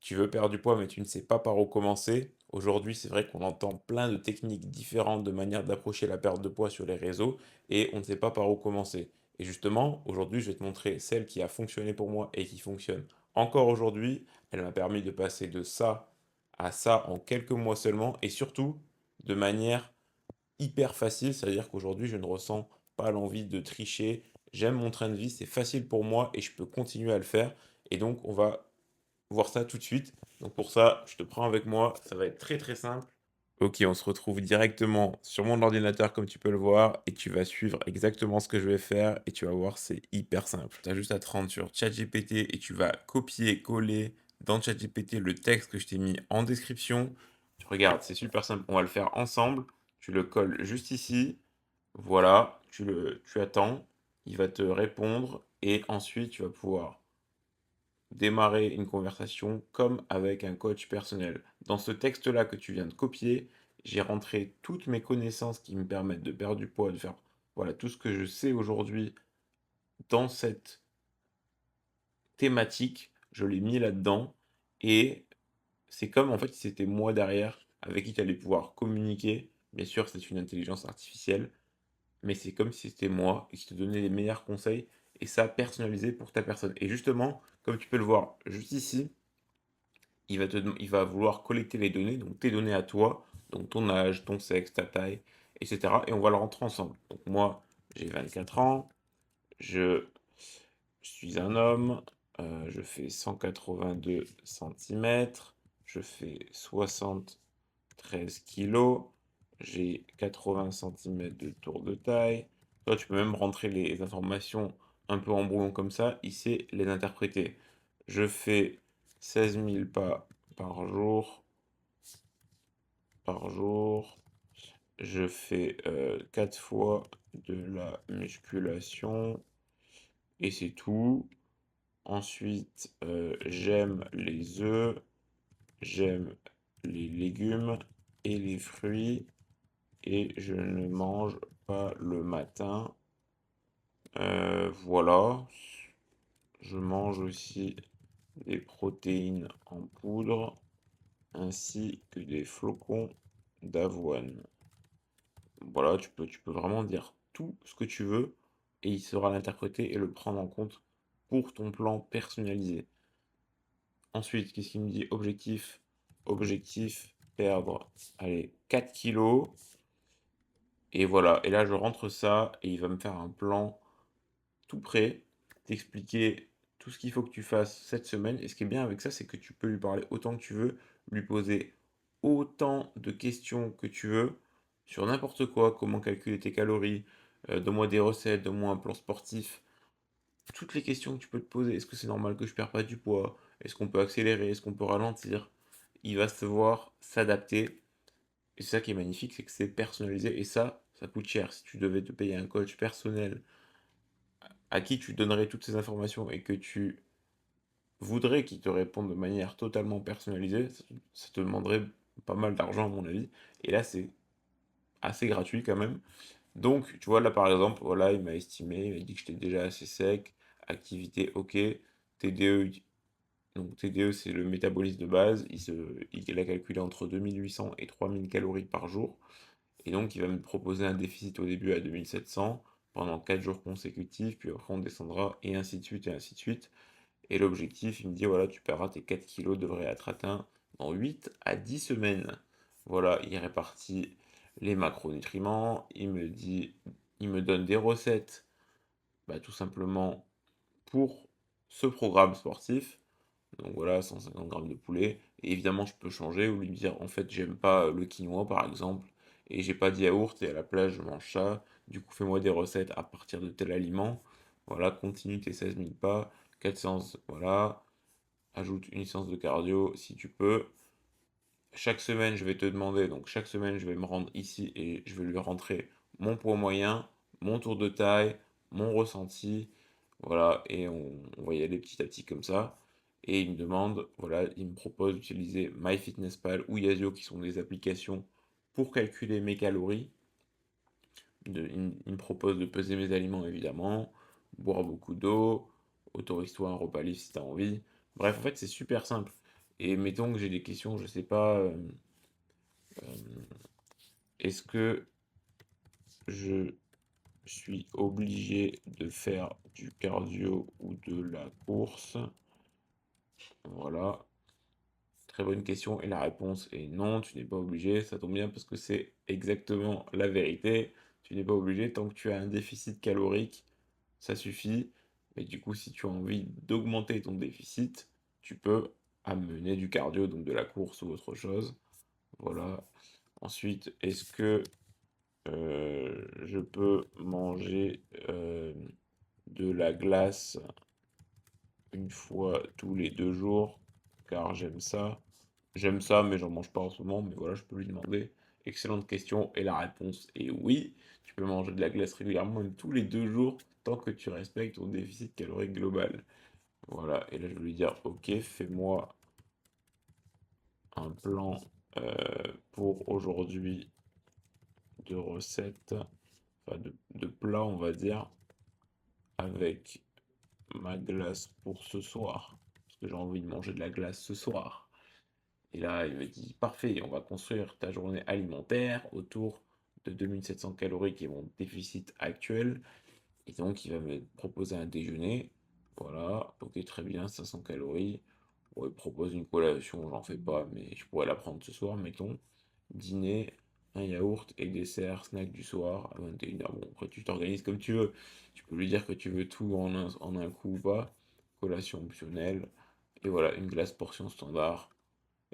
Tu veux perdre du poids, mais tu ne sais pas par où commencer. Aujourd'hui, c'est vrai qu'on entend plein de techniques différentes de manière d'approcher la perte de poids sur les réseaux et on ne sait pas par où commencer. Et justement, aujourd'hui, je vais te montrer celle qui a fonctionné pour moi et qui fonctionne encore aujourd'hui. Elle m'a permis de passer de ça à ça en quelques mois seulement et surtout de manière hyper facile. C'est-à-dire qu'aujourd'hui, je ne ressens pas l'envie de tricher. J'aime mon train de vie, c'est facile pour moi et je peux continuer à le faire. Et donc, on va voir ça tout de suite. Donc pour ça, je te prends avec moi, ça va être très très simple. Ok, on se retrouve directement sur mon ordinateur comme tu peux le voir et tu vas suivre exactement ce que je vais faire et tu vas voir, c'est hyper simple. Tu as juste à te rendre sur ChatGPT et tu vas copier-coller dans ChatGPT le texte que je t'ai mis en description. Tu regardes, c'est super simple, on va le faire ensemble. Tu le colles juste ici, voilà, tu attends, il va te répondre et ensuite tu vas pouvoir démarrer une conversation comme avec un coach personnel. Dans ce texte-là que tu viens de copier, j'ai rentré toutes mes connaissances qui me permettent de perdre du poids, de faire voilà tout ce que je sais aujourd'hui dans cette thématique, je l'ai mis là-dedans et c'est comme en fait si c'était moi derrière avec qui tu allais pouvoir communiquer. Bien sûr, c'est une intelligence artificielle, mais c'est comme si c'était moi et qui te donnait les meilleurs conseils et ça personnalisé pour ta personne. Et justement, comme tu peux le voir juste ici, il va vouloir collecter les données, donc tes données à toi, donc ton âge, ton sexe, ta taille, etc. Et on va le rentrer ensemble. Donc moi, j'ai 24 ans, je suis un homme, je fais 182 centimètres, je fais 73 kilos, j'ai 80 centimètres de tour de taille. Toi, tu peux même rentrer les informations un peu en brouillon comme ça, ici les interpréter. Je fais 16 000 pas par jour, par jour. Je fais 4 fois de la musculation et c'est tout. Ensuite, j'aime les œufs, j'aime les légumes et les fruits et je ne mange pas le matin. Voilà. Je mange aussi des protéines en poudre ainsi que des flocons d'avoine. Voilà, tu peux vraiment dire tout ce que tu veux et il saura l'interpréter et le prendre en compte pour ton plan personnalisé. Ensuite, qu'est-ce qu'il me dit? Objectif, objectif, perdre, allez, 4 kilos. Et voilà, et là je rentre ça et il va me faire un plan tout prêt, t'expliquer tout ce qu'il faut que tu fasses cette semaine. Et ce qui est bien avec ça, c'est que tu peux lui parler autant que tu veux, lui poser autant de questions que tu veux sur n'importe quoi, comment calculer tes calories, donne-moi des recettes, donne-moi un plan sportif. Toutes les questions que tu peux te poser, est-ce que c'est normal que je perds pas du poids? Est-ce qu'on peut accélérer? Est-ce qu'on peut ralentir? Il va se voir s'adapter. Et c'est ça qui est magnifique, c'est que c'est personnalisé. Et ça coûte cher. Si tu devais te payer un coach personnel à qui tu donnerais toutes ces informations et que tu voudrais qu'il te réponde de manière totalement personnalisée, ça te demanderait pas mal d'argent à mon avis. Et là, c'est assez gratuit quand même. Donc, tu vois, là par exemple, voilà, il m'a estimé, il m'a dit que j'étais déjà assez sec, activité ok, TDE, donc TDE c'est le métabolisme de base, il a calculé entre 2800 et 3000 calories par jour, et donc il va me proposer un déficit au début à 2700 pendant 4 jours consécutifs, puis après on descendra, et ainsi de suite, et ainsi de suite. Et l'objectif, il me dit, voilà, tu perdras tes 4 kilos, devrait être atteint dans 8 à 10 semaines. Voilà, il répartit les macronutriments, il me donne des recettes, bah, tout simplement pour ce programme sportif. Donc voilà, 150 grammes de poulet. Et évidemment, je peux changer ou lui dire, en fait, j'aime pas le quinoa, par exemple, et j'ai pas de yaourt, et à la place, je mange ça. Du coup, fais-moi des recettes à partir de tel aliment. Voilà, continue tes 16 000 pas, 4 séances, voilà. Ajoute une séance de cardio si tu peux. Chaque semaine, je vais te demander, donc chaque semaine, je vais me rendre ici et je vais lui rentrer mon poids moyen, mon tour de taille, mon ressenti, voilà, et on va y aller petit à petit comme ça. Et il me demande, voilà, il me propose d'utiliser MyFitnessPal ou Yazio qui sont des applications pour calculer mes calories. Il me propose de peser mes aliments évidemment, boire beaucoup d'eau, autorise-toi un repas libre si tu as envie. Bref, en fait, c'est super simple. Et mettons que j'ai des questions, je sais pas, est-ce que je suis obligé de faire du cardio ou de la course? Voilà, très bonne question. Et la réponse est non, tu n'es pas obligé. Ça tombe bien parce que c'est exactement la vérité. Tu n'es pas obligé tant que tu as un déficit calorique, ça suffit. Mais du coup, si tu as envie d'augmenter ton déficit, tu peux amener du cardio, donc de la course ou autre chose. Voilà. Ensuite, est-ce que je peux manger de la glace une fois tous les 2 jours, car j'aime ça. J'aime ça, mais j'en mange pas en ce moment, mais voilà, je peux lui demander. Excellente question, et la réponse est oui. Tu peux manger de la glace régulièrement, même tous les 2 jours, tant que tu respectes ton déficit calorique global. Voilà, et là je vais lui dire, ok, fais-moi un plan pour aujourd'hui de recettes, enfin de plats, on va dire, avec ma glace pour ce soir, parce que j'ai envie de manger de la glace ce soir. Et là, il me dit, parfait, on va construire ta journée alimentaire autour de 2700 calories qui est mon déficit actuel. Et donc, il va me proposer un déjeuner. Voilà, ok, très bien, 500 calories. Bon, il propose une collation, j'en fais pas, mais je pourrais la prendre ce soir, mettons. Dîner, un yaourt et dessert, snack du soir à 21h. Bon, après, tu t'organises comme tu veux. Tu peux lui dire que tu veux tout en un coup ou pas. Collation optionnelle. Et voilà, une glace portion standard.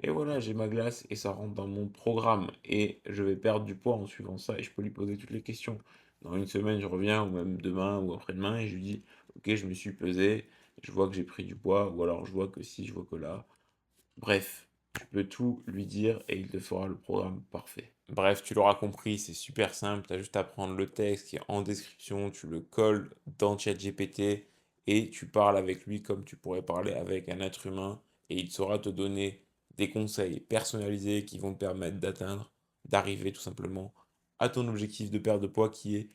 Et voilà, j'ai ma glace et ça rentre dans mon programme. Et je vais perdre du poids en suivant ça et je peux lui poser toutes les questions. Dans une semaine, je reviens, ou même demain ou après-demain, et je lui dis, ok, je me suis pesé, je vois que j'ai pris du poids, ou alors je vois que si, je vois que là. Bref, tu peux tout lui dire et il te fera le programme parfait. Bref, tu l'auras compris, c'est super simple, tu as juste à prendre le texte qui est en description, tu le colles dans ChatGPT et tu parles avec lui comme tu pourrais parler avec un être humain et il saura te donner des conseils personnalisés qui vont te permettre d'atteindre, d'arriver tout simplement à ton objectif de perte de poids qui est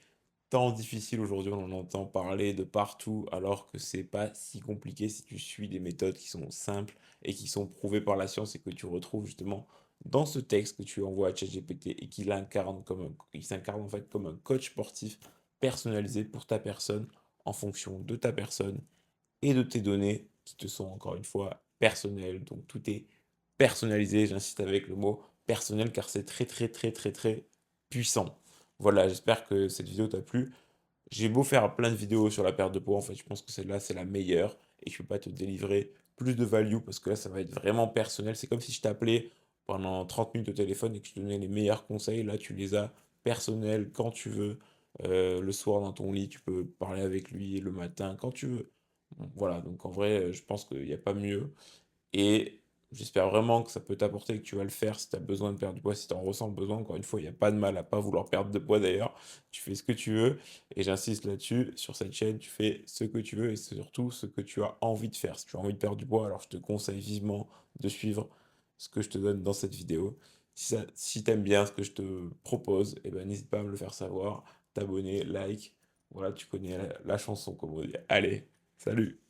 tant difficile aujourd'hui, on en entend parler de partout, alors que c'est pas si compliqué si tu suis des méthodes qui sont simples et qui sont prouvées par la science et que tu retrouves justement dans ce texte que tu envoies à ChatGPT et qu'il incarne il s'incarne en fait comme un coach sportif personnalisé pour ta personne en fonction de ta personne et de tes données qui te sont encore une fois personnelles. Donc tout est personnalisé, j'insiste avec le mot personnel car c'est très très très très très puissant. Voilà, j'espère que cette vidéo t'a plu. J'ai beau faire plein de vidéos sur la perte de poids, en fait, je pense que celle-là, c'est la meilleure et je peux pas te délivrer plus de value parce que là, ça va être vraiment personnel. C'est comme si je t'appelais pendant 30 minutes au téléphone et que je te donnais les meilleurs conseils. Là, tu les as personnels quand tu veux. Le soir dans ton lit, tu peux parler avec lui le matin quand tu veux. Bon, voilà, donc en vrai, je pense qu'il n'y a pas mieux. Et j'espère vraiment que ça peut t'apporter, que tu vas le faire si tu as besoin de perdre du poids, si tu en ressens le besoin. Encore une fois, il n'y a pas de mal à pas vouloir perdre de poids d'ailleurs. Tu fais ce que tu veux. Et j'insiste là-dessus, sur cette chaîne, tu fais ce que tu veux et surtout ce que tu as envie de faire. Si tu as envie de perdre du poids, alors je te conseille vivement de suivre ce que je te donne dans cette vidéo. Si tu aimes bien ce que je te propose, eh ben, n'hésite pas à me le faire savoir, t'abonner, like. Voilà, tu connais la chanson, comme on dit. Allez, salut!